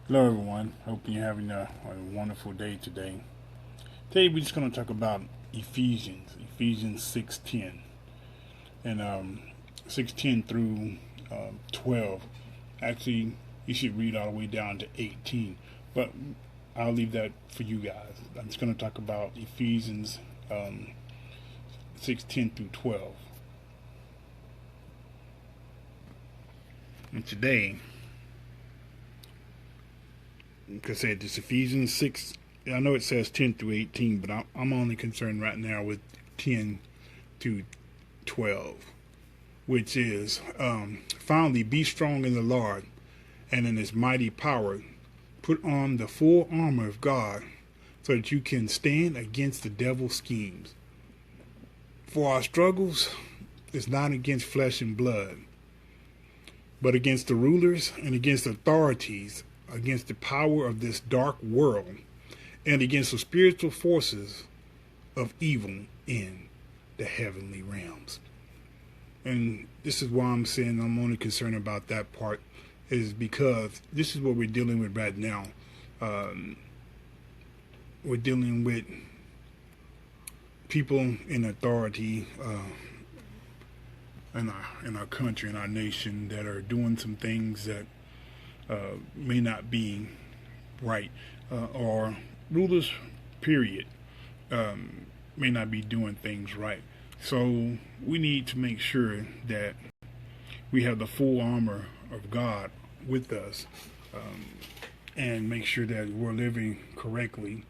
Hello, everyone. Hope you're having a wonderful day today. Today, we're just going to talk about Ephesians 6:10, and 6:10 through 12. Actually, you should read all the way down to 18, but I'll leave that for you guys. I'm just going to talk about Ephesians 6:10 through 12. And today, like I said, this Ephesians 6. I know it says 10 through 18, but I'm only concerned right now with 10 to 12, which is finally be strong in the Lord and in his mighty power. Put on the full armor of God so that you can stand against the devil's schemes. For our struggles is not against flesh and blood, but against the rulers and against authorities, against the power of this dark world, and against the spiritual forces of evil in the heavenly realms. And this is why I'm saying I'm only concerned about that part, is because this is what we're dealing with right now. We're dealing with people in authority in our country, in our nation, that are doing some things that may not be right, or rulers, period, may not be doing things right. So we need to make sure that we have the full armor of God with us, and make sure that we're living correctly.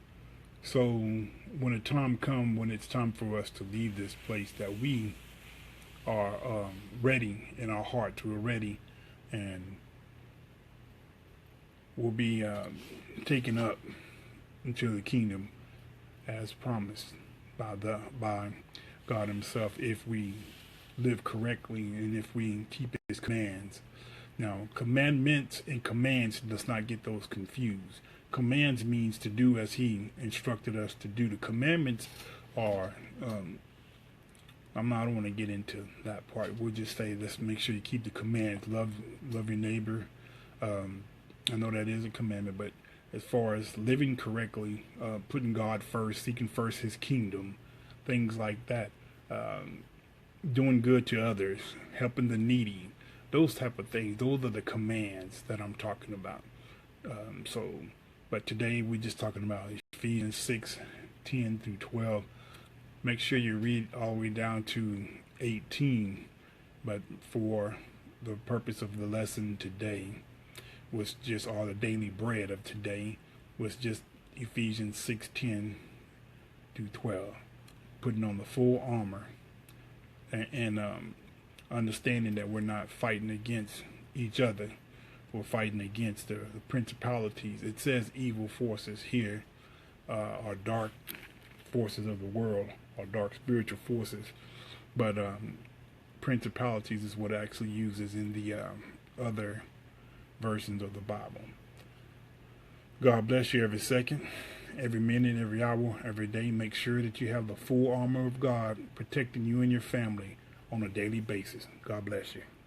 So when the time comes, when it's time for us to leave this place, that we are ready in our hearts. We're ready, and we'll be taken up into the kingdom as promised by God Himself, if we live correctly and if we keep His commands. Now, commandments and commands, let's not get those confused. Commands means to do as He instructed us to do. The commandments are, I don't want to get into that part. We'll just say, let's make sure you keep the commands. Love your neighbor. I know that is a commandment, but as far as living correctly, putting God first, seeking first His kingdom, things like that, doing good to others, helping the needy, those type of things. Those are the commands that I'm talking about. But today we're just talking about Ephesians 6:10 through 12. Make sure you read all the way down to 18. But for the purpose of the lesson today, was just all the daily bread of today, was just Ephesians 6:10 through 12. Putting on the full armor, and understanding that we're not fighting against each other. We're fighting against the principalities. It says evil forces here, are dark forces of the world, or dark spiritual forces. But principalities is what it actually uses in the other versions of the Bible. God bless you every second, every minute, every hour, every day. Make sure that you have the full armor of God protecting you and your family on a daily basis. God bless you.